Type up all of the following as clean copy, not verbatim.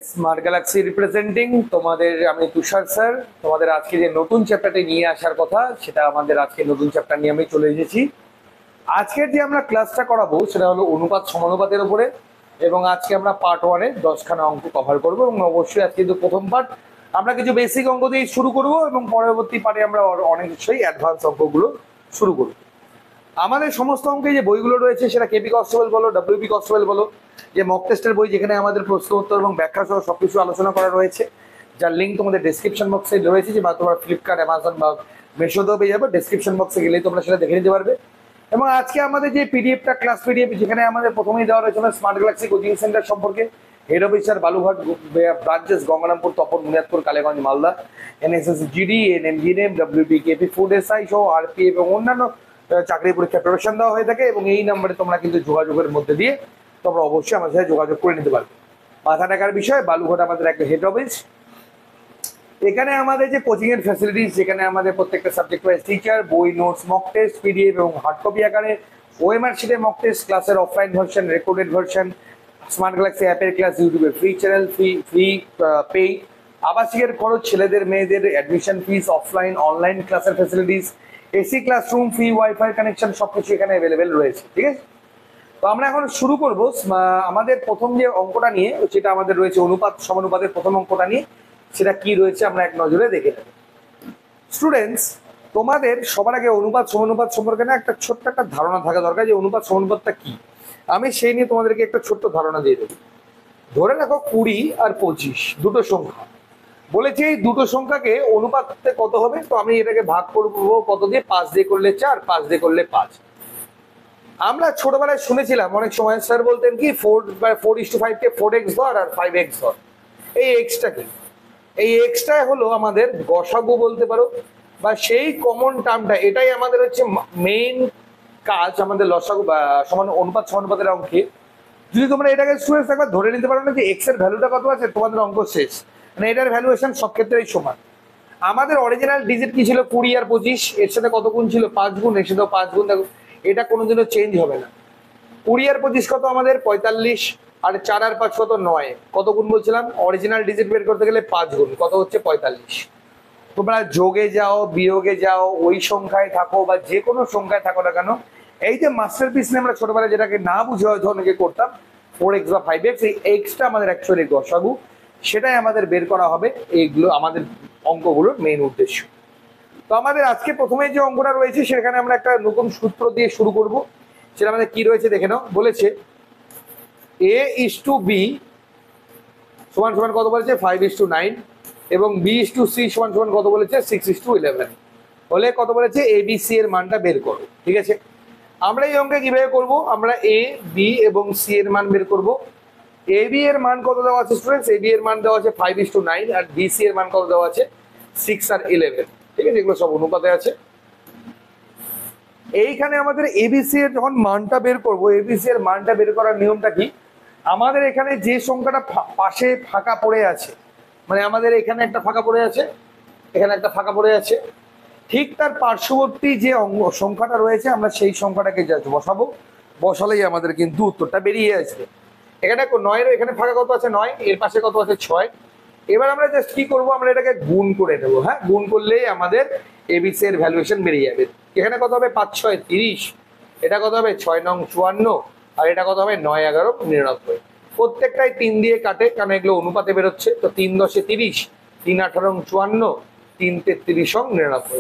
Smart Galaxy representing তোমাদের আমি তুষার sir. তোমাদের আজকে যে নতুন চ্যাপ্টারটি নিয়ে আসার কথা সেটা আমাদের আজকে নতুন চ্যাপ্টার নিয়ে আমি চলে এসেছি। আজকের যে আমরা ক্লাসটা করাবো সেটা হলো অনুপাত সমানুপাতের উপরে, এবং আজকে আমরা পার্ট 1-এ 10খানা অঙ্ক কভার করবো। এবং অবশ্যই আজকে কিন্তু প্রথম পার্ট আমরা কিছু বেসিক অঙ্ক দিয়ে শুরু করবো এবং পরবর্তী পার্টে আমরা অনেকটাই অ্যাডভান্স অঙ্কগুলো শুরু করবো। আমাদের সমস্ত অঙ্কে যে বইগুলো রয়েছে সেটা কেপি কনস্টেবল বলো, ডব্লিউপি কনস্টেবল বলো, যে মক টেস্টের বই যেখানে আমাদের প্রশ্ন উত্তর এবং ব্যাখ্যা সহ সবকিছু আলোচনা করা রয়েছে, যার লিঙ্ক তোমাদের ডেসক্রিপশন বক্সে রয়েছে, যে বা তোমরা ফ্লিপকার্ট, অ্যামাজন বা মেশোতেও পেয়ে যাবে। ডেসক্রিপশন বক্সে গেলেই তোমরা সেটা দেখে নিতে পারবে। এবং আজকে আমাদের যে পিডিএফটা, ক্লাস পিডিএফ, যেখানে আমাদের প্রথমেই দেওয়া রয়েছে স্মার্ট গ্যালাক্সি কোচিং সেন্টার সম্পর্কে, head officer Balurghat branches Gangarampur, Tapan, Buniadpur, Kaliganj, Malda, NSS GD, NMGM, WP, KP, food SI সহ আরপি এবং অন্যান্য চাকরি পরীক্ষা প্রিপারেশন দেওয়া হয়ে থাকে। এবং এই নাম্বারে তোমরা কিন্তু যোগাযোগের মধ্যে দিয়ে তোমরা অবশ্যই আমাদের সাথে যোগাযোগ করে নিতে পারবে। মাথা টাকার বিষয়, বালুঘাট আমাদের একটা হেড অফিস। এখানে আমাদের যে কোচিং এর ফ্যাসিলিটিস, যেখানে আমাদের প্রত্যেকটা সাবজেক্ট ওয়াইজ টিচার, বই, নোটস, মক টেস্ট, পিডিএফ এবং হার্ড কপি আকারে, ওএমআর শিটে মক টেস্ট, ক্লাসের offline version, recorded version, smart Galaxy অ্যাপের ক্লাস, ইউটিউবের ফ্রি চ্যানেল, ফ্রি পে, আবাসিকের খরচ, ছেলেদের মেয়েদের অ্যাডমিশন ফিস, অফলাইন অনলাইন ক্লাসের facilities, AC classroom, free wifi connection, সবকিছু এখানে অ্যাভেলেবেল রয়েছে। ঠিক আছে, তো আমরা এখন শুরু করব আমাদের প্রথম যে অঙ্কটা নিয়ে, সেটা আমাদের রয়েছে অনুপাত সমানুপাতের প্রথম অঙ্কটা নিয়ে। সেটা কি রয়েছে আমরা এক নজরে দেখে নেব। স্টুডেন্টস, তোমাদের সবার আগে অনুপাত সমানুপাত সম্পর্কে না একটা ছোট্ট একটা ধারণা থাকা দরকার, যে অনুপাত সমানুপাতটা কি। আমি সেই নিয়ে তোমাদেরকে একটা ছোট্ট ধারণা দিয়ে দেবো। ধরে রাখো 20 আর 25 দুটো সংখ্যা বলেছে, এই দুটো সংখ্যাকে অনুপাতে কত হবে। তো আমি এটাকে ভাগ করবো কত দিয়ে? 5 দিয়ে করলে 4, 5 দিয়ে করলে 5। আমরা ছোটবেলায় শুনেছিলাম অনেক সময় স্যার বলতেন কি 4:5 কে 4x ধর আর 5x ধর। এই এক্সটা কি? এই এক্সটাই হলো আমাদের গসাগু বলতে পারো, বা সেই কমন টার্মটা। এটাই আমাদের হচ্ছে মেইন কাজ আমাদের লসাগু বা অনুপাত সমানুপাতের অঙ্কে। যদি তোমরা এটাকে স্টুডেন্টস একবার ধরে নিতে পারো না যে এক্স এর ভ্যালুটা কত আছে, তোমাদের অঙ্ক শেষ। মানে এটার ভ্যালুয়েশন সব ক্ষেত্রেই সমান। আমাদের অরিজিনাল ডিজিট কি ছিল? 20 আর 25। এর সাথে কত গুণ ছিল? 5 গুণ। এর সাথেও 5 গুণ। দেখো এটা কোনোদিনও চেঞ্জ হবে না। 20 আর 25 কত আমাদের? 45। আর 4 আর 5 কত? 9। কত গুণ বলছিলাম? অরিজিনাল ডিজিট বের করতে গেলে 5 গুণ। কত হচ্ছে? 45। তোমরা যোগে যাও, বিয়োগে যাও, ওই সংখ্যায় থাকো বা যে কোনো সংখ্যায় থাকো না কেন, এই যে মাস্টারপিস নিয়ে আমরা ছোটবেলায় যেটাকে না বুঝে হয়তো অনেকে করতাম 4x বা 5x, এই এক্সটা আমাদের অ্যাকচুয়ালি গসাগু। সেটাই আমাদের বের করা হবে। এইগুলো আমাদের অঙ্কগুলোর মেইন উদ্দেশ্য। তো আমাদের আজকে প্রথমে যে অঙ্কটা রয়েছে সেখানে আমরা একটা নতুন সূত্র দিয়ে শুরু করব। সেটা আমাদের কি রয়েছে দেখে নাও। বলেছে a:b সমান সমান কত বলেছে? 5:9, এবং b:c সমান সমান কত বলেছে? 6:11। হলে কত বলেছে? abc এর মানটা বের করো। ঠিক আছে, আমরা এই অঙ্কে কিভাবে করব? আমরা a, b এবং c এর মান বের করব। ab এর মান কত দেওয়া আছে স্টুডেন্টস? ab এর মান দেওয়া আছে 5:9, আর bc এর মান কত দেওয়া আছে? 6 আর 11। ঠিক আছে, এগুলো সব অনুপাতে আছে। এইখানে আমাদের এবিসি এর যখন মানটা বের করবো, এবিসি এর মানটা বের করার নিয়মটা কি? আমাদের এখানে যে সংখ্যাটা পাশে ফাঁকা পড়ে আছে, মানে আমাদের এখানে একটা ফাঁকা পড়ে আছে, এখানে একটা ফাঁকা পড়ে আছে, ঠিক তার পার্শ্ববর্তী যে সংখ্যাটা রয়েছে আমরা সেই সংখ্যাটাকে জাস্ট বসাবো। বসালেই আমাদের কিন্তু উত্তরটা বেরিয়ে আসবে। এখানে 9 এখানে ফাঁকা কত আছে? 9। এর পাশে কত আছে? 6। এবার আমরা জাস্ট কি করবো? আমরা এটাকে গুণ করে নেবো। হ্যাঁ, গুণ করলেই আমাদের এবিসি এর ভ্যালুয়েশন বেরিয়ে যাবে। এখানে কত হবে? 5 6 30। এটা কত হবে? 6 9 54। আর এটা কত হবে? 9 11 99। প্রত্যেকটাই 3 দিয়ে কাটে, কারণ এগুলো অনুপাতে বেরোচ্ছে। তো 3 10 30, 3 18 54, 3 33 99।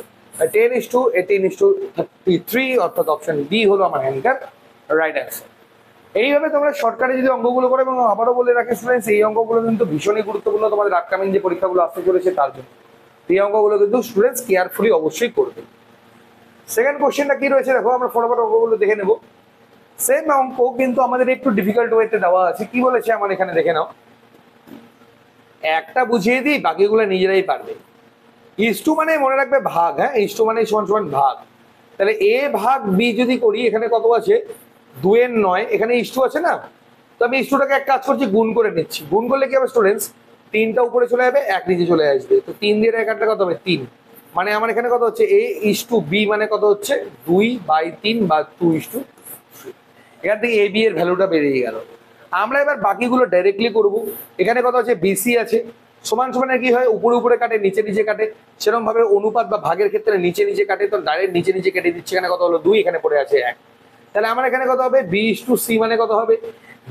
10:18:33, অর্থাৎ অপশন ডি হলো আমার অ্যান্সার, রাইট অ্যান্সার। এইভাবে তোমরা শর্টকাটে যদি অঙ্কগুলো করো, এবং আবারও বলে রাখি স্টুডেন্টস, এই অঙ্কগুলো কিন্তু ভীষণই গুরুত্বপূর্ণ তোমাদের আপকামিং যে পরীক্ষাগুলো আসতে চলেছে তার জন্য। এই অঙ্কগুলো কিন্তু স্টুডেন্টস কেয়ারফুলি অবশ্যই করবে। সেকেন্ড কোশ্চেনটা কি রয়েছে দেখো, আমরা ফটাফট অঙ্কগুলো দেখে নেব। সেম অঙ্ক কিন্তু আমাদের একটু ডিফিকাল্ট ওয়েতে দেওয়া আছে। কি বলেছে আমার এখানে দেখে নাও। একটা বুঝিয়ে দিই, বাকিগুলো নিজেরাই পারবে। ইস্টু মানে মনে রাখবে ভাগ। হ্যাঁ, ইস্টু মানে সমান সমান ভাগ। তাহলে এ ভাগ বি যদি করি, এখানে কত আছে? 2 এর 9। এখানে ইস্টু আছে না, তো আমি ইস্টুটাকে এক কাজ করছি, গুণ করে নিচ্ছি। গুণ করলে কি হবে স্টুডেন্টস? 3টা উপরে চলে যাবে, 1 নিচে চলে আসবে। তো 3 দিয়ে 1 কত হবে? 3। মানে আমার এখানে কত হচ্ছে? a:b মানে কত হচ্ছে? 2/3 বা 2:3। এখান থেকে ab এর ভ্যালুটা বেরিয়ে গেল। আমরা এবার বাকিগুলো ডাইরেক্টলি করব। এখানে কত আছে বিসি আছে, সমান সমানের কি হয় উপরে উপরে কাটে নিচে নিচে কাটে, সেরকম ভাবে অনুপাত বা ভাগের ক্ষেত্রে নিচে নিচে কাটে, তো ডাইরেক্ট নিচে নিচে কেটে দিচ্ছে। এখানে কত হলো 2, এখানে পড়ে আছে 1। তাহলে আমার এখানে কত হবে b/c মানে কত হবে,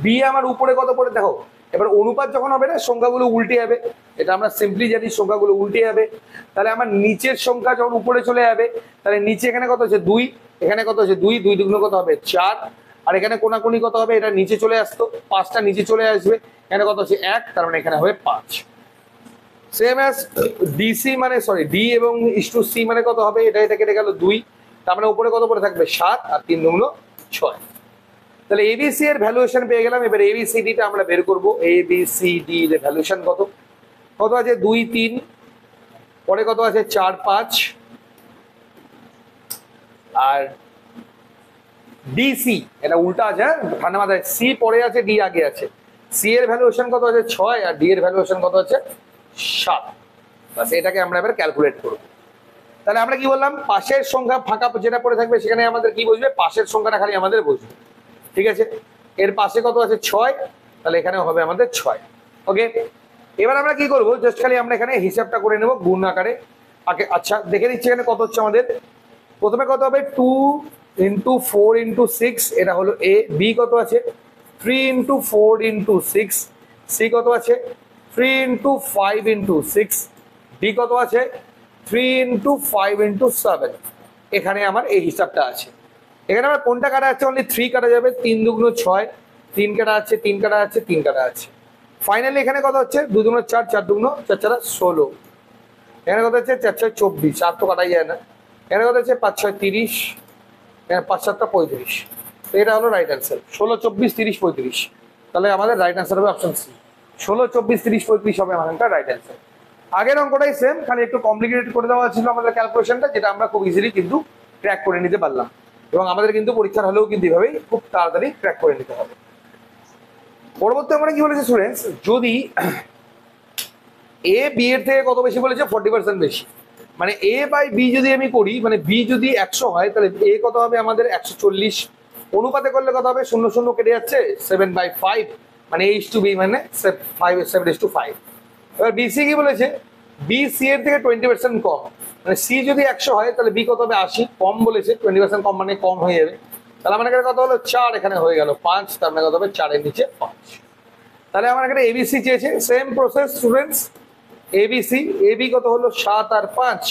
বি আমার উপরে কত পড়ে দেখো। এবার অনুপাত যখন হবে না সংখ্যাগুলো উল্টে যাবে, এটা আমরা সিম্পলি জানি সংখ্যাগুলো উল্টে যাবে। তাহলে আমার নিচের সংখ্যা যখন উপরে চলে যাবে, তাহলে নিচে এখানে কত আছে 2, এখানে কত আছে 2, 2 দুগুণ কত হবে 4, আর এখানে কোনাকুনি কত হবে, এটা নিচে চলে আসতো 5টা নিচে চলে আসবে, এখানে কত আছে 1, তার মানে এখানে হবে 5। সেম অ্যাজ ডিসি মানে সরি ডি এবং ইস্টু সি মানে কত হবে, এটা কেটে গেল 2, তার মানে উপরে কত পড়ে থাকবে 7 আর 3 দুগুণ 6। তাহলে এবিসি এর ভ্যালুয়েশন পেয়ে গেলাম। এবার এবিসিডি টা আমরা বের করব। এবিসিডি এর ভ্যালুয়েশন কত, কত আছে 2, 3, পরে কত আছে 4, 5, আর ডিসি এটা উল্টা আছে, ঠান্ডা মাথায় সি পরে আছে ডি আগে আছে। সি এর ভ্যালুয়েশন কত আছে 6 আর ডি এর ভ্যালুয়েশন কত আছে 7। বাস এটাকে আমরা এবার ক্যালকুলেট করব। তাহলে আমরা কি বললাম, পাশের সংখ্যা ফাঁকা যেটা পড়ে থাকবে সেখানে আমাদের কি বসবে, পাশের সংখ্যাটা খালি আমাদের বসবে। ঠিক আছে, এর পাশে কত আছে 6, তাহলে এখানেও হবে আমাদের 6। ওকে, এবার আমরা কি করব, জাস্ট খালি আমরা এখানে হিসাবটা করে নেব গুণ আকারে আগে। আচ্ছা দেখে নিচ্ছি এখানে কত হচ্ছে আমাদের। প্রথমে কত হবে 2 × 4 × 6, এটা হলো এ। বি কত আছে 3 × 4 × 6, সি কত আছে 3 × 5 × 6, ডি কত আছে 3 × 5 × 7। এখানে আমার এই হিসাবটা আছে। এখানে আমার কোনটা কাটা আছে, অনলি 3 কাটা যাবে, 3 দুগুণ 6, 3 কাটা আছে, 3 কাটা আছে, 3 কাটা আছে। ফাইনালি এখানে কত হচ্ছে 2 দুগুণ 4, 4 দুগুণ 4 4 16, এখানে কত হচ্ছে 4 6 24, 4 তো কাটাই যায় না। এখানে কত হচ্ছে 5 6 30, এখানে 5 7 35। তো এটা হলো রাইট অ্যান্সার 16 24 30 35। তাহলে আমাদের রাইট অ্যান্সার হবে অপশন সি, 16 24 30 35 হবে আমাদের রাইট অ্যান্সার। আগের অঙ্কটাই সেম, খালি একটু কমপ্লিকেটেড করে দেওয়া ছিল আমাদের ক্যালকুলেশনটা, যেটা আমরা খুব ইজিলি কিন্তু ট্র্যাক করে নিতে পারলাম। এবং আমাদের কিন্তু পরীক্ষার হলেও কিন্তু এভাবেই খুব তাড়াতাড়ি ট্র্যাক করে নিতে হবে। পরবর্তী আমরা কি বলেছি স্টুডেন্টস, যদি এ বি এর থেকে কত বেশি বলেছে 40% বেশি, মানে এ বাই বি যদি আমি করি, মানে বি যদি 100 হয় তাহলে এ কত হবে আমাদের 140। অনুপাতে করলে কত হবে 0 0 কেটে যাচ্ছে 7/5, মানে a/b মানে 7:5। এবার বিসি কি বলেছে, বি সি এর থেকে 20% কম, মানে সি যদি 100 হয় তাহলে বি কত হবে 80, কম বলেছে 20% কম মানে কম হয়ে যাবে। তাহলে আমার এখানে কত হলো 4, এখানে হয়ে গেল 5, তার মানে কত হবে 4 এর নিচে 5। তাহলে আমার এখানে এবিসি চেয়েছে, same process students. ABC, AB কত হলো 7 আর 5,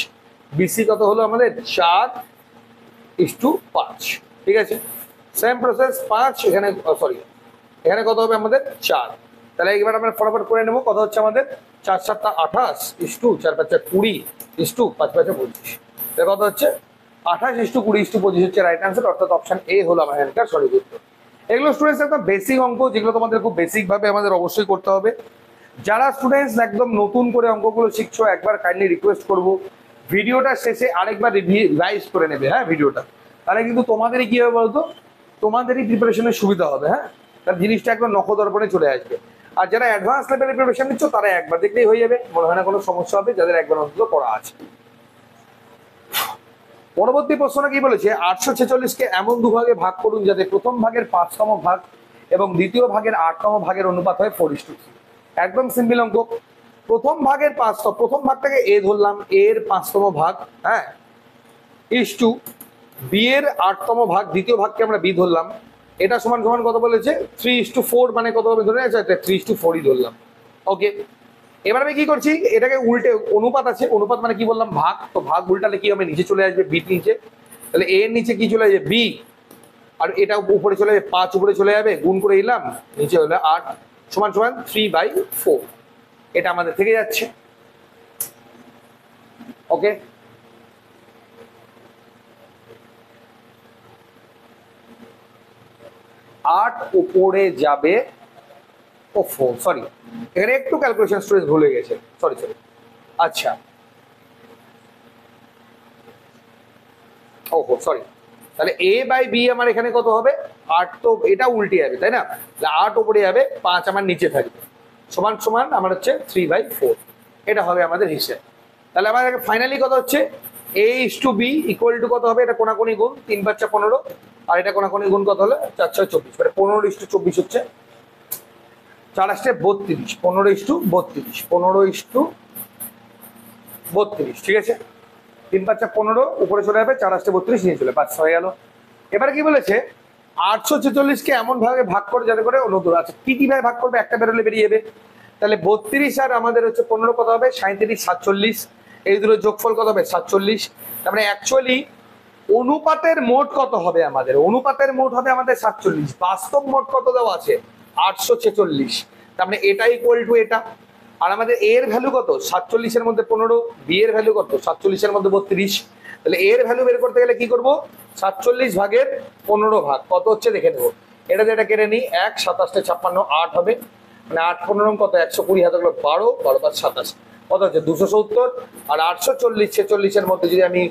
বিসি কত হলো আমাদের 4:5। ঠিক আছে, সেম প্রসেস 5, এখানে সরি এখানে কত হবে আমাদের 4। তাহলে এবার আমরা ফটাফট করে নেবো, কত হচ্ছে আমাদের 4 7 28 4 5 20 5 5 25। তাহলে কত হচ্ছে 28 20 25 হচ্ছে রাইট অ্যান্সার, অর্থাৎ অপশন এ হলো আমার এখানকার সঠিক উত্তর। এগুলো স্টুডেন্টস একদম বেসিক অঙ্ক, যেগুলো তোমাদের খুব বেসিক ভাবে আমাদের অবশ্যই করতে হবে। যারা স্টুডেন্টস একদম নতুন করে অঙ্কগুলো শিখছো, একবার কাইন্ডলি রিকোয়েস্ট করব ভিডিওটা শেষে আরেকবার রিভাইজ করে নেবে, হ্যাঁ ভিডিওটা। তাহলে কিন্তু তোমাদেরই কি হবে বলতো, তোমাদেরই প্রিপারেশনের সুবিধা হবে। হ্যাঁ, তার জিনিসটা একদম নখদর্পণে চলে আসবে। আর যারা অ্যাডভান্স লেভেলে প্রিপারেশন নিচ্ছ তারা একবার দেখলেই হয়ে যাবে, মনে হয় না কোনো সমস্যা হবে যাদের একবার অন্তত পড়া আছে। পরবর্তী প্রশ্ন কি বলেছে, 846-কে এমন দুভাগে ভাগ করুন যাতে প্রথম ভাগের 5তম ভাগ এবং দ্বিতীয় ভাগের 8তম ভাগের অনুপাত হয় 4:3। একদম সিম্পল অঙ্ক। প্রথম ভাগের 5তম, প্রথম ভাগটাকে এ ধরলাম, এর 5তম ভাগ, হ্যাঁ, ইস্টু বি এর 8তম ভাগ, দ্বিতীয় ভাগকে আমরা বি ধরলাম। এটা সমান সমান কত বলেছে 3:4, মানে কত হবে ধরে আছে 3:4ই ধরলাম। ওকে, এবার আমি কি করছি, এটাকে উল্টে, অনুপাত আছে, অনুপাত মানে কি বললাম ভাগ, তো ভাগ উল্টালে কি হবে নিচে চলে আসবে বি নিচে, তাহলে এর নিচে কি চলে আসবে বি, আর এটা উপরে চলে যাবে 5, উপরে চলে যাবে, গুণ করে দিলাম, নিচে হলো 8 সমান সমান 3/4। এটা আমাদের থেকে যাচ্ছে। ওকে, আট উপরে যাবে, ও 4, সরি এখানে একটু ক্যালকুলেশন স্টুডেন্ট ভুলে গেছে, সরি। আচ্ছা, ওহো সরি, তাহলে এ বাই বি আমার এখানে কত হবে 8, তো এটা উল্টে যাবে তাই না, 8 উপরে যাবে, 5 আমার নিচে থাকবে, সমান সমান আমার হচ্ছে 3/4। এটা হবে আমাদের হিসেব। তাহলে আমার ফাইনালি কত হচ্ছে a/b ইকুয়াল টু কত হবে, এটা কোনাকুনি গুণ 3 5 15, আর এটা কোনাকুনি গুণ কত হলো 4 6 24, মানে 15:24 হচ্ছে 4 আসছে 32, 15:32, 15:32, ঠিক আছে। 3 5 15, উপরে চলে যাবে, 4 আসছে 32, নিয়ে চলে, বাস হয়ে গেল। এবারে কি বলেছে, 846-কে এমন ভাবে ভাগ করে যাতে করে নতুন আছে, কি ভাবে ভাগ করবে, একটা বেরোলে বেরিয়ে যাবে। তাহলে 32 আর আমাদের হচ্ছে 15 কত হবে, 37, 47, এই দুটো যোগফল কত হবে, 47। তার মানে অ্যাকচুয়ালি অনুপাতের মোট কত হবে আমাদের, অনুপাতের মোট হবে আমাদের 47, বাস্তব মোট কত দেওয়া আছে 846। তার মানে এটা ইকুয়াল টু এটা। আর আমাদের এর ভ্যালু কত, 47-এর মধ্যে 15, বি এর ভ্যালু কত, 47-এর মধ্যে 32। তাহলে এর ভ্যালু বের করতে গেলে কি করব, 47 ভাগের 15 ভাগ কত হচ্ছে দেখে নেবো। এটা যেটা কেটে নিই, 1 27 56 8 হবে, মানে 8 15 কত, 120 হাতে 12, 12 5 27 কত হচ্ছে 270। আর 840 46-এর মধ্যে যদি আমি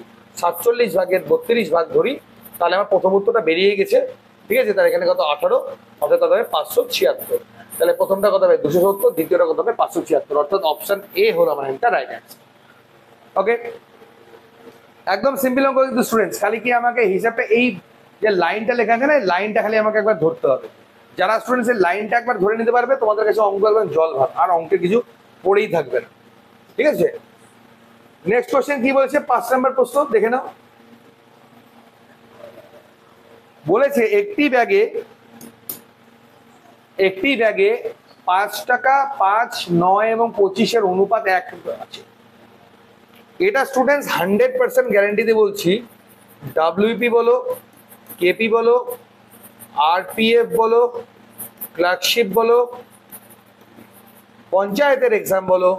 47 ভাগের 32 ভাগ ধরি, তাহলে আমার প্রথম উত্তরটা বেরিয়ে গেছে, ঠিক আছে। তার এখানে কত 18, অর্থাৎ কত হবে 576। তাহলে প্রথমটা কত হবে 270, দ্বিতীয়টা কত হবে 576, অর্থাৎ অপশন এ হলো আমার এটা রাইট অ্যান্সার। ওকে, একদম সিম্পল অঙ্ক কিন্তু স্টুডেন্টস, খালি কি আমাকে হিসাবে এই যে লাইনটা লেখা আছে না, লাইনটা খালি আমাকে একবার ধরতে হবে। যারা স্টুডেন্টস এই লাইনটা একবার ধরে নিতে পারবে, তোমাদের কাছে অঙ্ক একবার জল ভাত, আর অঙ্কে কিছু পড়েই থাকবে না, ঠিক আছে। নেক্সট কোশ্চেন কি বলছে, 5 নম্বর প্রশ্ন দেখে নাও। বলেছে একটি ব্যাগে 5 টাকা, 5, 9 এবং 25-এর অনুপাত 1 আছে। এটা স্টুডেন্টস 100% গ্যারান্টি দিয়ে বলছি, ডাব্লিউপি বলো, কেপি বলো, আরপিএফ বলো, ক্লার্কশিপ বলো, পঞ্চায়েতের এক্সাম বলো,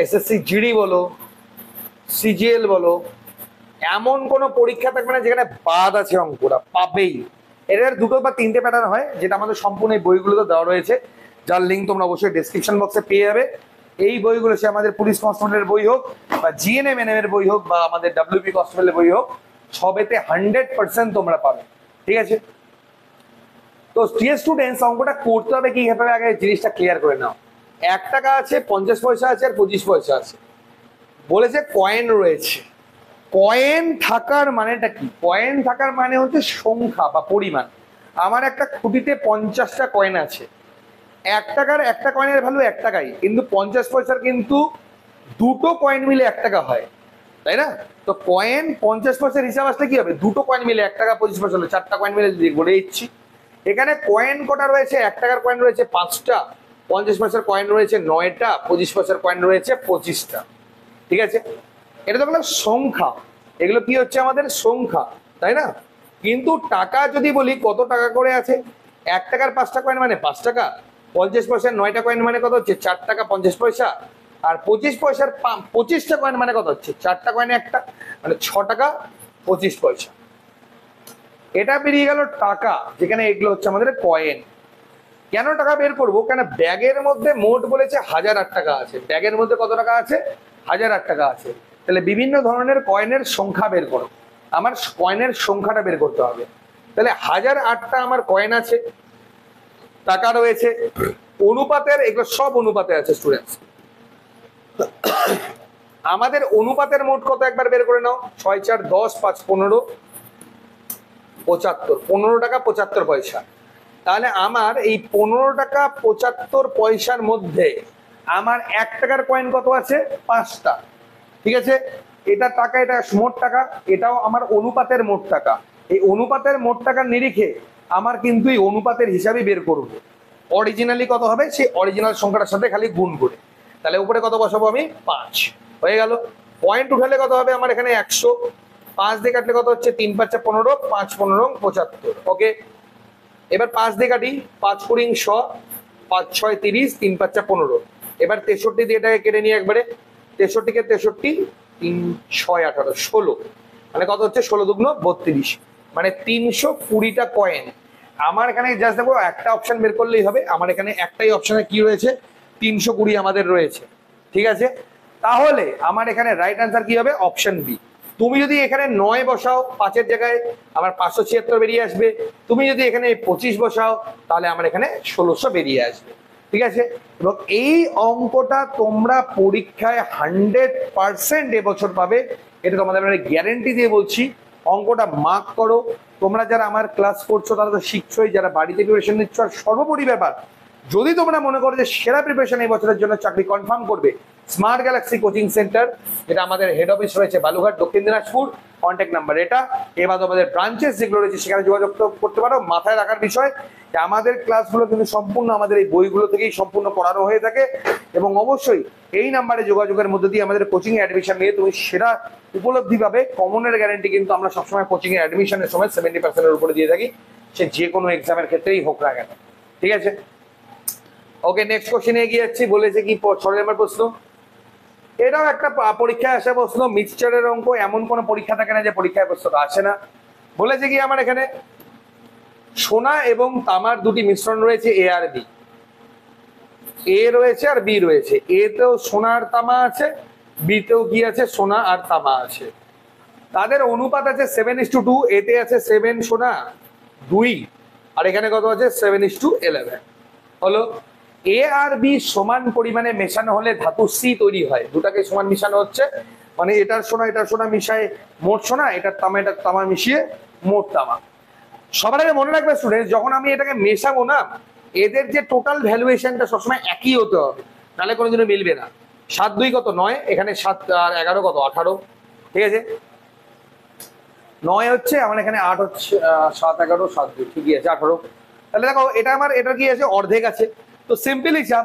এসএসসি জিডি বলো, সিজিএল বলো, এমন কোন পরীক্ষা থাকবে না যেখানে বাদ আছে, অঙ্কটা পাবেই। এর 2 বা 3টে প্যাটার্ন হয়, যেটা আমাদের সম্পূর্ণ এই বইগুলোতে দেওয়া রয়েছে, যার লিঙ্ক তোমরা অবশ্যই ডেসক্রিপশন বক্সে পেয়ে যাবে। এই বইগুলো সে আমাদের পুলিশ কনস্টেবলের বই হোক, বা জিএনএম এর বই হোক, বা আমাদের ডাব্লিউপি কনস্টেবলের বই হোক, সবেতে 100% তোমরা পাবে, ঠিক আছে। তো স্টুডেন্টস অঙ্কটা করতে হবে কি ভাবে, আগে জিনিসটা ক্লিয়ার করে নাও। 1 টাকা আছে, 50 পয়সা আছে, আর 25 পয়সা আছে। বলেছে কয়েন রয়েছে। কয়েন থাকার মানেটা কি, কয়েন থাকার মানে হচ্ছে সংখ্যা বা পরিমাণ। আমার একটা খুঁটিতে 50টা কয়েন আছে, 1 টাকার একটা কয়েনের ভ্যালু 1 টাকাই, কিন্তু 50 পয়সার কিন্তু দুটো কয়েন মিলে 1 টাকা হয়, তাই না। তো কয়েন 50 পয়সার হিসাব আসলে কি হবে, দুটো কয়েন মিলে 1 টাকা, 25 পয়সা হলো 4টা কয়েন মিলে গড়ে দিচ্ছি। এখানে কয়েন কটা রয়েছে, 1 টাকার কয়েন রয়েছে 5টা, 50 পয়সার কয়েন রয়েছে 9টা, 25 পয়সার কয়েন রয়েছে 25টা, ঠিক আছে। এটা তো বললাম সংখ্যা, এগুলো কি হচ্ছে আমাদের সংখ্যা, তাই না। কিন্তু টাকা যদি বলি কত টাকা করে আছে, 1 টাকার 5টা কয়েন মানে 5 টাকা, 50 পয়সার 9টা কয়েন মানে কত হচ্ছে 4 টাকা 50 পয়সা, আর 25 পয়সার 25টা কয়েন মানে কত হচ্ছে 4টা কয়েনে একটা, মানে 6 টাকা 25 পয়সা। এটা বেরিয়ে গেল টাকা, যেখানে এগুলো হচ্ছে আমাদের কয়েন। কেন টাকা বের করবো, কেন ব্যাগের মধ্যে মোট বলেছে 1008 টাকা আছে, ব্যাগের মধ্যে কত টাকা আছে 1008 টাকা আছে। তাহলে বিভিন্ন ধরনের কয়েনের সংখ্যা বের করো, আমার কয়েনের সংখ্যাটা বের করতে হবে। তাহলে 1008টা আমার কয়েন আছে, টাকা রয়েছে, অনুপাতের, এগুলো সব অনুপাতে আছে স্টুডেন্টস। আমাদের অনুপাতের মোট কত একবার বের করে নাও, 6 4 10 5 15 75, 15 টাকা 75 পয়সা। তাহলে আমার এই 15 টাকা 75 পয়সার মধ্যে আমার 1 টাকার কয়েন কত আছে 5টা, ঠিক আছে। এটা টাকা, এটা মোট টাকা, এটাও আমার অনুপাতের মোট টাকা। এই অনুপাতের মোট টাকার নিরিখে আমার কিন্তু এই অনুপাতের হিসাবই বের করব, অরিজিনালি কত হবে সেই অরিজিনাল সংখ্যাটার সাথে খালি গুণ করে। তাহলে উপরে কত বসাবো আমি 5, হয়ে গেল। পয়েন্ট উঠালে কত হবে আমার এখানে 100, 5 দিয়ে কাটলে কত হচ্ছে 3 5 15, 5 15 75, ওকে। এবার 5 দিয়ে কাটি, 5 4 100, 5 6 30, 3 5 15। এবার 63 দিয়ে এটাকে কেটে নিয়ে একবারে, 63 কে 63, 3 6 18 16, মানে কত হচ্ছে 16 দুগুণ 32, মানে 320টা কয়েন। আমার এখানে জাস্ট দেখো একটা অপশন বের করলেই হবে, আমার এখানে একটাই অপশনে কি রয়েছে 320 আমাদের রয়েছে, ঠিক আছে। তাহলে আমার এখানে রাইট আনসার কি হবে, অপশন বি। তুমি যদি এখানে 9 বসাও 5-এর জায়গায়, আমার 576 বেরিয়ে আসবে। তুমি যদি এখানে 25 বসাও, তাহলে আমার এখানে 1600 বেরিয়ে আসবে, ঠিক আছে। এবং এই অঙ্কটা তোমরা পরীক্ষায় 100% এবছর পাবে, এটা তোমাদের গ্যারেন্টি দিয়ে বলছি। অঙ্কটা মার্ক করো, তোমরা যারা আমার ক্লাস করছো তারা তো শিখছোই, যারা বাড়িতে প্রিপারেশন নিচ্ছ, আর সর্বোপরি ব্যাপার যদি তোমরা মনে করো যে সেরা প্রিপারেশন এই বছরের জন্য চাকরি কনফার্ম করবে, স্মার্ট গ্যালাক্সি কোচিং সেন্টার, যেটা আমাদের হেড অফিস রয়েছে বালুঘাট দক্ষিণ দিনাজপুর, কন্ট্যাক্ট নাম্বার এটা, এবার আমাদের ব্রাঞ্চেস যেগুলো রয়েছে সেখানে যোগাযোগ করতে পারো। মাথায় রাখার বিষয় যে আমাদের ক্লাসগুলো কিন্তু সম্পূর্ণ আমাদের এই বইগুলো থেকেই সম্পূর্ণ পড়ানো হয়ে থাকে, এবং অবশ্যই এই নাম্বারে যোগাযোগের মধ্যে দিয়ে আমাদের কোচিং এ অ্যাডমিশন নিয়ে তুমি সেরা উপলব্ধি পাবে। কমনের গ্যারান্টি কিন্তু আমরা সবসময় কোচিং এ অ্যাডমিশনের সময় 70% উপরে দিয়ে থাকি, সে যে কোনো এক্সামের ক্ষেত্রেই হোক না কেন। ঠিক আছে, ওকে নেক্সট কোশ্চেনে এগিয়ে যাচ্ছি। বলেছে কি 6 নম্বর প্রশ্ন, এটাও একটা পরীক্ষায় আসা প্রশ্ন। মিক্সচারের অঙ্ক এমন কোন পরীক্ষা থাকে না যে পরীক্ষায় প্রশ্নটা আসে না। বলেছে কি আমার এখানে সোনা এবং তামার দুটি মিশ্রণ রয়েছে, এ আর বি। এ রয়েছে আর বি রয়েছে, এ তেও সোনা আর তামা আছে, বি তেও কি আছে, সোনা আর তামা আছে। তাদের অনুপাত আছে 7:2, এতে আছে 7 সোনা 2, আর এখানে কত আছে 7:11। হলো এ আর বি সমান পরিমাণে মেশানো হলে ধাতু সি তৈরি হয়। দুটাকে সমান মিশানো হচ্ছে, মানে এটার সোনা মিশায় মোট সোনা, এটার তামা মিশিয়ে মোট তামা। সবার আগে মনে রাখবে স্টুডেন্ট, যখন আমি এটাকে মেশাবো না, এদের যে টোটাল ভ্যালুয়েশনটা সবসময় একই হতে হবে, নাহলে কোনোদিনও মিলবে না। 7 2 কত 9, এখানে 7 আর 11 কত 18। ঠিক আছে, 9 হচ্ছে আমার এখানে, 8 হচ্ছে, 7 11 7 2 ঠিকই আছে 18। তাহলে দেখো এটা আমার এটা কি আছে, অর্ধেক আছে। তো সিম্পল হিসাব,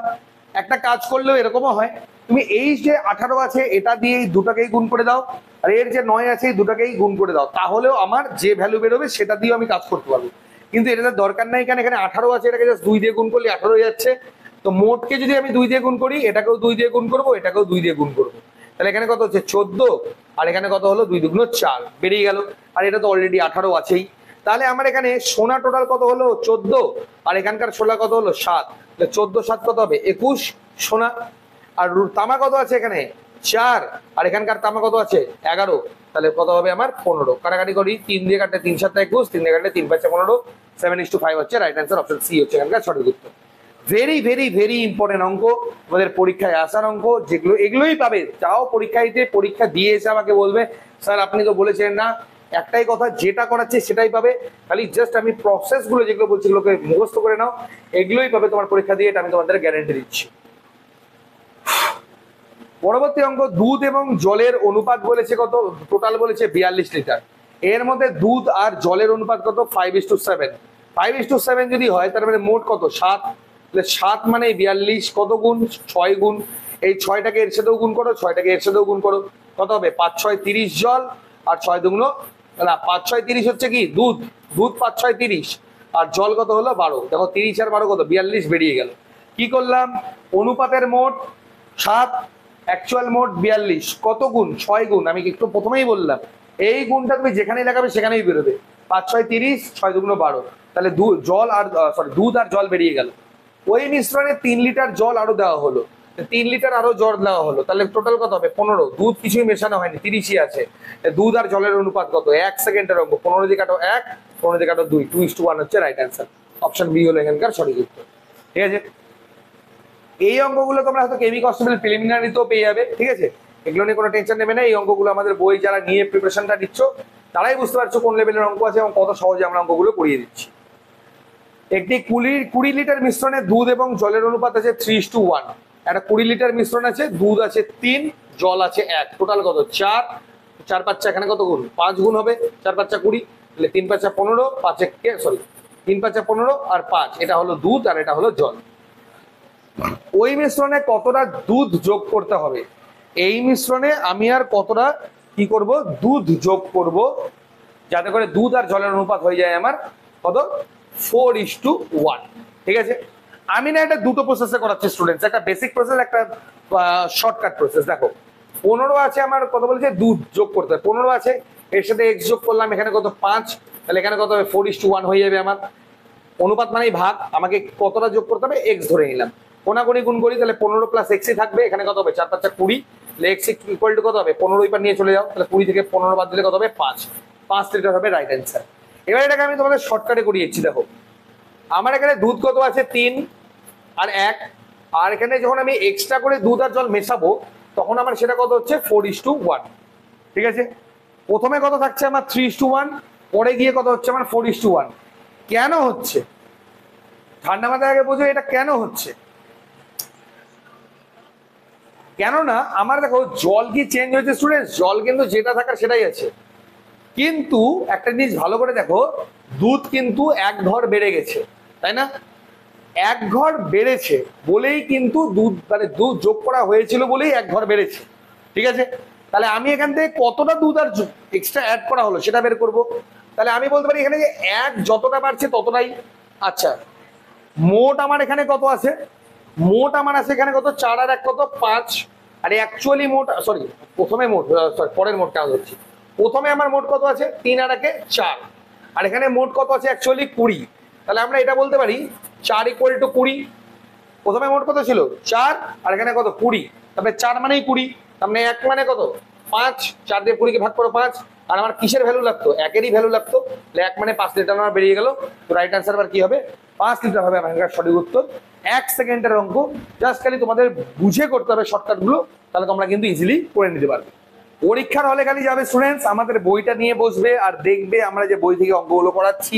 একটা কাজ করলেও এরকমও হয়, তুমি এই যে 18 আছে এটা দিয়ে এই দুটাকেই গুণ করে দাও, আর এর যে 9 আছে এই দুটাকেই গুণ করে দাও, তাহলেও আমার যে ভ্যালু বেরোবে সেটা দিয়েও আমি কাজ করতে পারবো। কিন্তু এটা দরকার নাই, কারণ এখানে 18 আছে, এটাকে জাস্ট 2 দিয়ে গুণ করলে 18 হয়ে যাচ্ছে। তো মোটকে যদি আমি 2 দিয়ে গুণ করি, এটাকেও 2 দিয়ে গুণ করবো, এটাকেও 2 দিয়ে গুণ করবো, তাহলে এখানে কত হচ্ছে 14, আর এখানে কত হলো 2 2 4 বেরিয়ে গেল। আর এটা তো অলরেডি 18 আছেই। তাহলে আমার এখানে সোনা টোটাল কত হলো 14, আর এখানকার সোনা কত হলো 7, 14 7 কত হবে 21 সোনা। আর তামা কত আছে এখানে 4, আর এখানকার তামা কত আছে 11, তাহলে কত হবে আমার 15। কাটাকাটি করি, 3 দিয়ে কাটলে 3 7 21, 3 দিয়ে কাটলে 3 5 15, 7:5 হচ্ছে রাইট অ্যান্সার, অপশন সি হচ্ছে এখানকার সঠিক উত্তর। ভেরি ভেরি ভেরি ইম্পর্টেন্ট অঙ্ক, আমাদের পরীক্ষায় আসার অঙ্ক, যেগুলো এগুলোই পাবে। যাও পরীক্ষা দিয়ে এসে আমাকে বলবে স্যার আপনি তো বলেছেন না, একটাই কথা, যেটা করাচ্ছে সেটাই পাবে, খালি জাস্ট আমি প্রসেসগুলো যেগুলো বলছি এগুলোকে মুখস্থ করে নাও, এগুলোই পাবে তোমার পরীক্ষা দিয়ে, এটা আমি তোমাদের গ্যারান্টি দিচ্ছি। পরবর্তী অঙ্ক, দুধ এবং জলের অনুপাত বলেছে কত, টোটাল বলেছে 42 লিটার। এর মধ্যে দুধ আর জলের অনুপাত কত 5:7। 5:7 যদি হয় তার মানে মোট কত 7, তাহলে 7 মানে 42 কত গুণ 6 গুণ, এই 6টাকে এর সাথেও গুণ করো, 6টাকে এর সাথেও গুণ করো, কত হবে 5 6 30 জল, আর 6 2 না 5 6 30 হচ্ছে কি দুধ, 5 6 30, আর জল কত হলো 12। দেখো 30 আর 12 কত 42 বেরিয়ে গেল। কি করলাম, অনুপাতের মোট 7, অ্যাকচুয়াল মোট 42, কত গুণ 6 গুণ, আমি একটু প্রথমেই বললাম এই গুণটা তুমি যেখানেই লাগাবে সেখানেই বেরোবে। 5 6 30, 6 2 12, তাহলে দুধ আর জল বেরিয়ে গেল। ওই মিশ্রণে 3 লিটার জল আরো দেওয়া হলো, 3 লিটার আরো জল দেওয়া হলো, তাহলে টোটাল কত হবে 15। দুধ কিছুই মেশানো হয়নি, 30ই আছে। দুধ আর জলের অনুপাত কত, 1 সেকেন্ডের অঙ্ক, 15 দিয়ে কাটো 1, 15 দিয়ে কাটো 2, 2:1 হচ্ছে রাইট অ্যান্সার, অপশন বি হলো এখানকার সঠিক উত্তর। ঠিক আছে, এই অঙ্কগুলো তোমরা হয়তো কেমি কনস্টেবল প্রিলিমিনারিতেও পেয়ে যাবে। ঠিক আছে, এগুলো নিয়ে কোনো টেনশন নেবে না। এই অঙ্কগুলো আমাদের বই যারা নিয়ে প্রিপারেশনটা দিচ্ছ তারাই বুঝতে পারছো কোন লেভেলের অঙ্ক আছে এবং কত সহজে আমরা অঙ্কগুলো করিয়ে দিচ্ছি। একটি 20 লিটার মিশ্রণে দুধ এবং জলের অনুপাত আছে 3:1। একটা 20 লিটার মিশ্রণ আছে, দুধ আছে 3, জল আছে 1, টোটাল কত 4, 4 5 এখানে কত গুণ 5 গুণ হবে, 4 5 20, তাহলে 3 5 15, 3 5 15 আর 5, এটা হলো দুধ আর এটা হলো জল। ওই মিশ্রণে কতটা দুধ যোগ করতে হবে, এই মিশ্রণে আমি আর কতটা কি করব দুধ যোগ করব, যাতে করে দুধ আর জলের অনুপাত হয়ে যায় আমার কত 4:1। ঠিক আছে, আমি না এটা দুটো প্রসেসে করাচ্ছি স্টুডেন্টস, একটা বেসিক প্রসেস, একটা শর্টকাট প্রসেস। দেখো 15 আছে আমার, কত বলছে দুধ যোগ করতে হবে, 15 আছে, এর সাথে এক্স যোগ করলাম, এখানে কত 5, তাহলে এখানে কত হবে 4:1 হয়ে যাবে আমার। অনুপাত মানেই ভাগ, আমাকে কতটা যোগ করতে হবে এক্স ধরে নিলাম, কোনাকুনি গুণ করি, তাহলে 15 প্লাস এক্সই থাকবে, এখানে কত হবে 4 5 20, তাহলে এক্স ইকুয়াল টু কত হবে 15 এবার নিয়ে চলে যাও, তাহলে 20 থেকে 15 বাদ দিলে কত হবে 5 লিটার হবে রাইট অ্যান্সার। এবার এটাকে আমি তোমাদের শর্টকাটে করিয়েছি। দেখো আমার এখানে দুধ কত আছে 3 আর 1, আর এখানে যখন আমি এক্সট্রা করে দুধ আর জল মেশাবো তখন আমার সেটা কত হচ্ছে 4:1। ঠিক আছে, প্রথমে কত থাকছে আমার 3:1, পরে গিয়ে কত হচ্ছে আমার 4:1। কেন হচ্ছে? ঠান্ডা মাথায় আগে বোঝো এটা কেন হচ্ছে। কেননা আমার দেখো জল কি চেঞ্জ হয়েছে স্টুডেন্টস? জল কিন্তু যেটা থাকার সেটাই আছে, কিন্তু একটা জিনিস ভালো করে দেখো, দুধ কিন্তু এক ঘর বেড়ে গেছে, তাই না? এক ঘর বেড়েছে বলেই কিন্তু দুধ, মানে দুধ যোগ করা হয়েছিল বলেই এক ঘর বেড়েছে, ঠিক আছে? তাহলে আমি এখান থেকে কতটা দুধ আর এক্সট্রা অ্যাড করা হলো সেটা বের করব। তাহলে আমি বলতে পারি এখানে যে এক যতটা বাড়ছে ততটাই। আচ্ছা, মোট আমার এখানে কত আছে? মোট আমার আছে এখানে কত? 4 আর 1 কত? 5। আর অ্যাকচুয়ালি মোট, সরি প্রথমে মোট, সরি পরের মোট কাজ হচ্ছে। প্রথমে আমার মোট কত আছে? 3 আর 1 4। আর এখানে মোট কত আছে? অ্যাকচুয়ালি 20। তাহলে আমরা এটা বলতে পারি 4 = 20। প্রথমে মোট কত ছিল? 4, আর এখানে কত? 20। তারপরে 4 মানেই 20, তার মানে 1 মানে কত? 5। 4 দিয়ে 20 কে ভাগ করো 5। আর আমার কিসের ভ্যালু লাগতো? একেরই ভ্যালু লাগতো। 1 মানে 5 লিটার আমার বেরিয়ে গেল। তো রাইট আনসার আবার কি হবে? 5 লিটার হবে আমার সঠিক উত্তর। 1 সেকেন্ডের অঙ্ক, জাস্ট খালি তোমাদের বুঝে করতে হবে শর্টকাট গুলো, তাহলে তোমরা কিন্তু ইজিলি করে নিতে পারবে। পরীক্ষার হলে খালি যাবে স্টুডেন্টস, আমাদের বইটা নিয়ে বসবে আর দেখবে আমরা যে বই থেকে অঙ্কগুলো করাচ্ছি,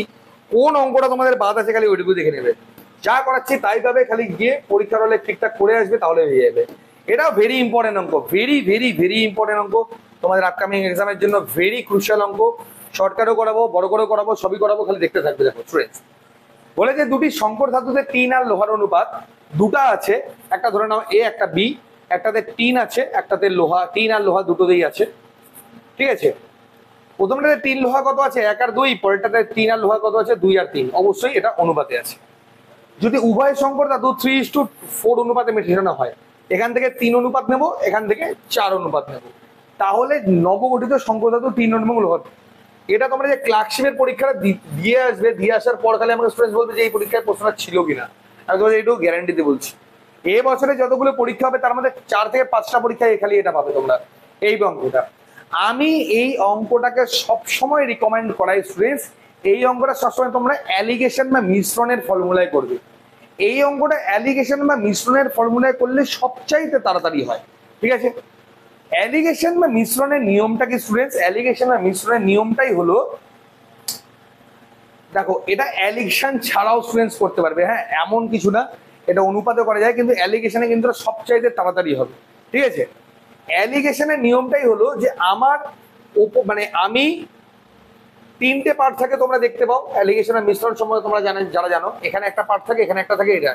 কোন অঙ্কটা তোমাদের বাদ আছে খালি ওইটুকু দেখে নেবে। যা করাচ্ছি তাই পাবে, খালি গিয়ে পরীক্ষার হলে ঠিকঠাক করে আসবে তাহলে হয়ে যাবে। এটাও ভেরি ইম্পর্টেন্ট অঙ্ক, ভেরি ভেরি ভেরি ইম্পর্টেন্ট অঙ্ক তোমাদের আপকামিং এক্সামের জন্য, ভেরি ক্রুশিয়াল অঙ্ক। শর্টকাটও করাবো, বড় করেও করাবো, সবই করাবো, খালি দেখতে থাকবে। দেখো স্টুডেন্টস, বলে যে দুটি সংকর ধাতুতে টিন আর লোহার অনুপাত দুটা আছে, একটা ধরে নাও এ একটা বি, একটাতে টিন আছে একটাতে লোহা, টিন আর লোহা দুটোতেই আছে, ঠিক আছে? প্রথমটাতে টিন লোহা কত আছে? 1 আর 2, পরেরটাতে টিন আর লোহা কত আছে? 2 আর 3। অবশ্যই এটা অনুপাতে আছে। যদি উভয় সংকর ধাতু 3:4 অনুপাতে মেটানো হয়, এখান থেকে 3 অনুপাত নেব, এখান থেকে 4 অনুপাত নেব, তাহলে নবগঠিত সংকর ধাতু 3 এবং লোহা। এটা তোমরা যে ক্লার্কশিপের পরীক্ষাটা দিয়ে আসবে, দিয়ে আসার পর খালি আমাকে স্টুডেন্টস বলবে যে এই পরীক্ষায় প্রশ্নটা ছিল কিনা। আমি তোমাদের এইটুকু গ্যারান্টিতে বলছি, এ বছরে যতগুলো পরীক্ষা হবে তার মধ্যে 4 থেকে 5টা পরীক্ষায় খালি এটা পাবে তোমরা, এই অঙ্কটা। আমি এই অঙ্কটাকে সবসময় রিকমেন্ড করাই স্টুডেন্টস, এই অঙ্কটা সবসময় তোমরা অ্যালিগেশন বা মিশ্রণের ফর্মুলায় করবে। এই অঙ্কটা অ্যালিগেশন বা মিশ্রণের ফর্মুলায় করলে সবচাইতে তাড়াতাড়ি হয়, ঠিক আছে? অ্যালিগেশন বা মিশ্রণের নিয়মটা কি স্টুডেন্টস? অ্যালিগেশন বা মিশ্রণের নিয়মটাই হলো, দেখো এটা অ্যালিগেশন ছাড়াও স্টুডেন্টস করতে পারবে, হ্যাঁ এমন কিছু না, এটা অনুপাতে করা যায়, কিন্তু অ্যালিগেশনে কিন্তু সবচাইতে তাড়াতাড়ি হবে, ঠিক আছে? অ্যালিগেশনের নিয়মটাই হলো যে আমার মানে আমি 3টে পার্ট থাকে, তোমরা দেখতে পাও অ্যালিগেশন আর মিশ্রণ সম্বন্ধে তোমরা যারা জানো, এখানে একটা পার্ট থাকে, এখানে একটা থাকে, এটা।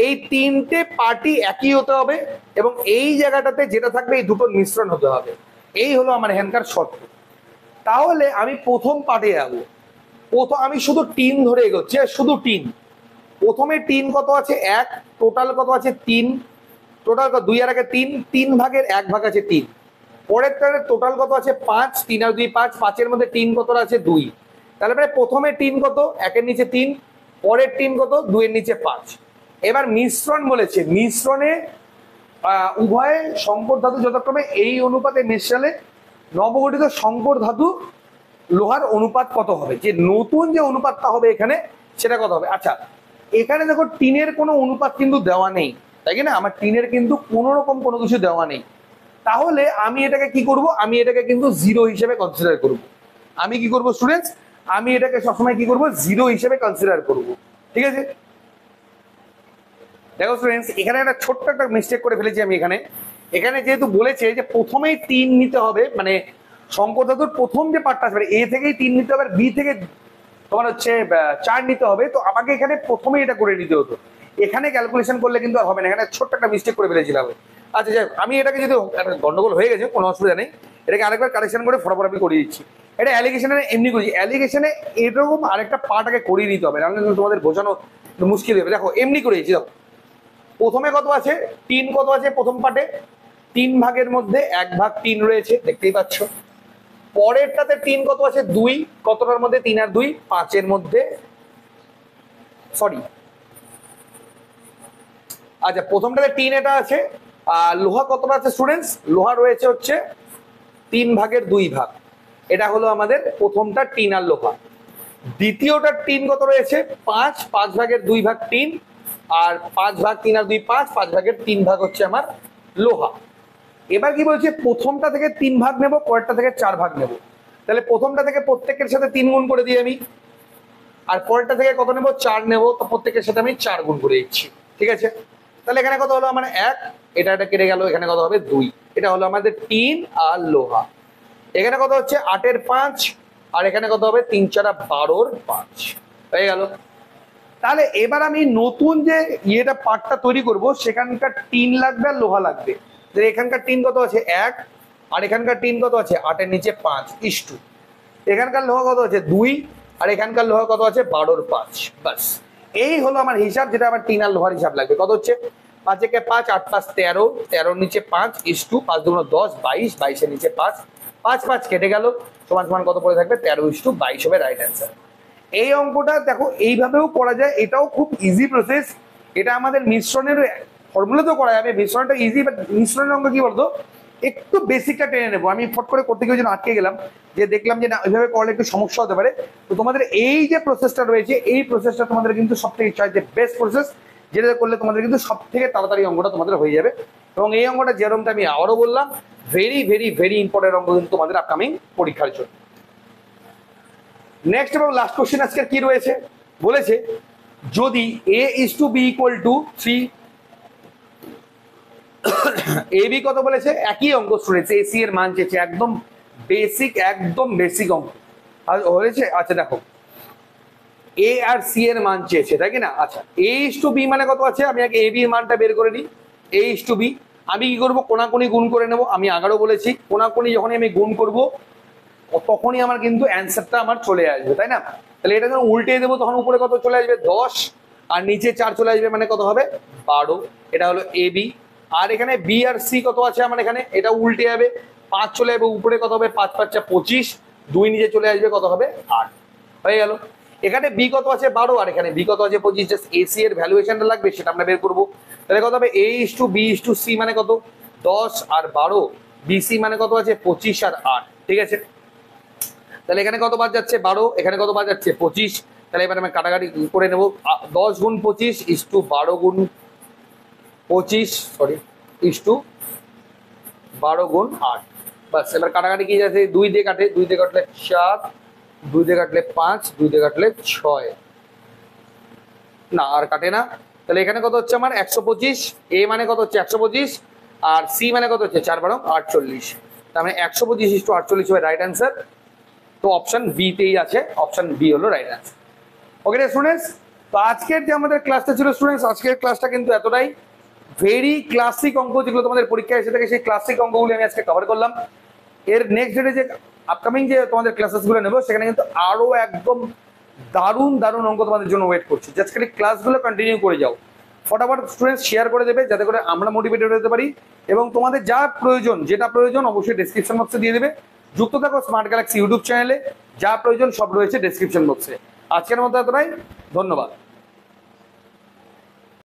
এই 3টে পার্টই একই হতে হবে এবং এই জায়গাটাতে যেটা থাকবে এই দুটোর মিশ্রণ হতে হবে। এই হলো আমার এখানকার শর্ত। তাহলে আমি প্রথম পার্টে যাবো। আমি শুধু টিন ধরে এগোচ্ছি, শুধু টিন। প্রথমে টিন কত আছে? 1। টোটাল কত আছে? 3। টোটাল 2 আর 1 3, 3 ভাগের 1 ভাগ আছে 3। পরের টারে টোটাল কত আছে? 5। 3 আর 2 5, 5-এর মধ্যে টিন কত আছে? 2। তাহলে প্রথমে টিন কত? 1-এর নিচে 3, পরের টিন কত? 2-এর নিচে 5। এবার মিশ্রণ বলেছে, মিশ্রণে উভয় সংকর ধাতু যথাক্রমে এই অনুপাতে মেশালে নবগঠিত সংকর ধাতু লোহার অনুপাত কত হবে? যে নতুন যে অনুপাতটা হবে এখানে সেটা কত হবে? আচ্ছা, এখানে দেখো টিনের কোনো অনুপাত কিন্তু দেওয়া নেই, তাই না? আমার টিনের কিন্তু কোনো রকম কোনো কিছু দেওয়া নেই। তাহলে আমি এটাকে কি করব? আমি এটাকে কিন্তু 0 হিসেবে কনসিডার করব। আমি কি করব স্টুডেন্টস? আমি এটাকে সবসময় কি করব? 0 হিসেবে কনসিডার করব, ঠিক আছে? দেখো স্টুডেন্টস, এখানে একটা ছোট্ট একটা মিস্টেক করে ফেলেছি আমি। এখানে যেহেতু বলেছে যে প্রথমেই 3 নিতে হবে, মানে সংকর ধাতুর প্রথম যে পার্টটা আসবে এ থেকেই 3 নিতে হবে, আর বি থেকে তোমার হচ্ছে 4 নিতে হবে, তো আমাকে এখানে প্রথমেই এটা করে নিতে হতো। এখানে ক্যালকুলেশন করলে কিন্তু আর হবে না, এখানে ছোট্ট একটা মিস্টেক করে ফেলেছিলাম। আচ্ছা যাই, আমি এটাকে যদি একটা গন্ডগোল হয়ে গেছে, কোনো অসুবিধা নেই, এটাকে আরেকবার কারেকশন করে ফটাফট আমি করিয়ে দিচ্ছি। এটা অ্যালিগেশনে এমনি করেছি, অ্যালিগেশনে এরকম আরেকটা পার্ট আগে করিয়ে নিতে হবে, নাহলে তোমাদের বোঝানো মুশকিল হবে। দেখো এমনি করেছি, দেখো প্রথমে কত আছে? 3 কত আছে প্রথম পার্টে? 3 ভাগের মধ্যে 1 ভাগ 3 রয়েছে, দেখতেই পাচ্ছ। পরেরটাতে 3 কত আছে? 2। কতটার মধ্যে? 3 আর 2 5-এর মধ্যে, সরি আচ্ছা প্রথমটাতে 3 এটা আছে। আর লোহা কতটা আছে স্টুডেন্টস? লোহা রয়েছে হচ্ছে 3 ভাগের 2 ভাগ। এটা হলো আমাদের প্রথমটা টিন আর লোহা। দ্বিতীয়টার টিন কত রয়েছে? 5। 5 ভাগের 2 ভাগ টিন, আর 5 ভাগ 3 আর 2 5, 5 ভাগের 3 ভাগ হচ্ছে আমার লোহা। এবার কি বলছে? প্রথমটা থেকে 3 ভাগ নেব, পরেরটা থেকে 4 ভাগ নেব। তাহলে প্রথমটা থেকে প্রত্যেকের সাথে 3 গুণ করে দিই আমি, আর পরেরটা থেকে কত নেবো 4 নেবো, তো প্রত্যেকের সাথে আমি 4 গুণ করে দিচ্ছি। ঠিক আছে, তাহলে এখানে কত হলো আমার 1, এটা কেটে গেল, এখানে কত হবে 2, এটা হলো আমাদের টিন আর লোহা। এখানে কত হচ্ছে 8 এর 5, আর এখানে কত হবে 3 4 12 এর 5 হয়ে গেল। তাহলে এবার আমি নতুন যে ইয়েটা পার্টটা তৈরি করব সেখানকার টিন লাগবে আর লোহা লাগবে। এখানকার টিন কত আছে 1, আর এখানকার টিন কত আছে 8 এর নিচে 5 ইস্টু, এখানকার লোহা কত আছে 2, আর এখানকার লোহা কত আছে 12 এর 5। বাস এই হলো আমার হিসাব, যেটা আমার টিন আর লোহার হিসাব লাগবে। কত হচ্ছে 5 একে 5, 8 5 13, 13 নিচে 5 ইস্টু 5 2 10, 22, 22 এর নিচে 5, 5 5 কেটে গেল, সমান সমান কত পড়ে থাকবে 13:22 হবে রাইট অ্যান্সার। এই অঙ্কটা দেখো এইভাবেও করা যায়, এটাও খুব ইজি প্রসেস। এটা আমাদের মিশ্রণের ফর্মুলাতেও করা যাবে, মিশ্রণটা ইজি, বাট মিশ্রণের অঙ্ক কি বলতো একটু বেসিকটা টেনে নেবো। আমি ফট করে করতে গিয়ে আটকে গেলাম, যে দেখলাম যে না ওইভাবে করলে একটু সমস্যা হতে পারে। তো তোমাদের এই যে প্রসেসটা রয়েছে, এই প্রসেসটা তোমাদের কিন্তু সব থেকে চাইতে বেস্ট প্রসেস, যেটা করলে তোমাদের কিন্তু সব থেকে তাড়াতাড়ি অঙ্কটা তোমাদের হয়ে যাবে। এবং এই অঙ্কটা যেরকমটা আমি আবারও বললাম, ভেরি ভেরি ভেরি ইম্পর্টেন্ট অঙ্ক কিন্তু তোমাদের আপকামিং পরীক্ষার জন্য। নেক্সট এবং লাস্ট কোশ্চেন আজকে কি রয়েছে, বলেছে যদি a:b = 3, ab কত বলেছে, একই অঙ্ক শুনেছে, ac এর মান চেয়েছে, একদম বেসিক অঙ্ক আর হয়েছে। আচ্ছা দেখো a আর c এর মান চেয়েছে, তাই কি না? আচ্ছা a:b মানে কত আছে, আমি আগে ab এর মানটা বের করে নিই। a:b আমি কি করবো, কোনাকুনি গুণ করে নেবো। আমি আগেও বলেছি কোনাকুনি যখনই আমি গুণ করব তখনই আমার কিন্তু অ্যান্সারটা আমার চলে আসবে, তাই না? তাহলে এটা যখন উল্টে দেবো তখন উপরে কত চলে আসবে 10, আর নিচে 4 চলে আসবে, মানে কত হবে 12। এটা হলো ab। আর এখানে b আর c কত আছে আমার, এখানে এটা উল্টে যাবে, 5 চলে যাবে উপরে, কত হবে 5 5 25, 2 নিচে চলে আসবে, কত হবে 8 হয়ে গেল। এখানে b কত আছে 12, আর এখানে b কত আছে 25, জাস্ট ac এর ভ্যালুয়েশনটা লাগবে, সেটা আমরা বের করবো। তাহলে কত হবে a:b:c মানে কত 10 আর 12, bc মানে কত আছে 25 আর 8। ঠিক আছে, তাহলে এখানে কত বাদ যাচ্ছে 12, এখানে কত বাদ যাচ্ছে 25। তাহলে এবার আমি কাটাকাটি করে নেবো, 10 গুণ 25 ইস্টু 12 গুণ 25, সরি ইস্টু 12 গুণ 8। বাস এবার কাটাকাটি কি যাচ্ছে, 2 দিয়ে কাটে, 2 দিয়ে কাটলে 4, 2 দিয়ে কাটলে 5, 2 দিয়ে কাটলে 6, না আর কাটে না। তাহলে এখানে কত হচ্ছে আমার 125, a মানে কত হচ্ছে 125, আর c মানে কত হচ্ছে 4 12 48। তার মানে 125:48 হবে রাইট অ্যান্সার। তো অপশন বি তেই আছে, অপশন বি হলো রাইট অ্যান্সার। ওকে স্টুডেন্টস, তো আজকের যে আমাদের ক্লাসটা ছিল স্টুডেন্টস, আজকের ক্লাসটা কিন্তু এতটাই। ভেরি ক্লাসিক অঙ্ক যেগুলো তোমাদের পরীক্ষায় এসে থাকে, সেই ক্লাসিক অঙ্কগুলি আমি আজকে কভার করলাম। এর নেক্সট ডেটে যে আপকামিং যে তোমাদের ক্লাসেসগুলো নেবো, সেখানে কিন্তু আরো একদম দারুণ দারুণ অঙ্ক তোমাদের জন্য ওয়েট করছি। জাস্ট খালি ক্লাসগুলো কন্টিনিউ করে যাও, ফটাফট স্টুডেন্টস শেয়ার করে দেবে, যাতে করে আমরা মোটিভেটেড হতে পারি। এবং তোমাদের যা প্রয়োজন, যেটা প্রয়োজন অবশ্যই ডেসক্রিপশন বক্সে দিয়ে দেবে। যুক্ত থাকো স্মার্ট গ্যালাক্সি ইউটিউব চ্যানেলে, যা প্রয়োজন সব রয়েছে ডেসক্রিপশন বক্সে। আজকের মতো এতটাই, ধন্যবাদ।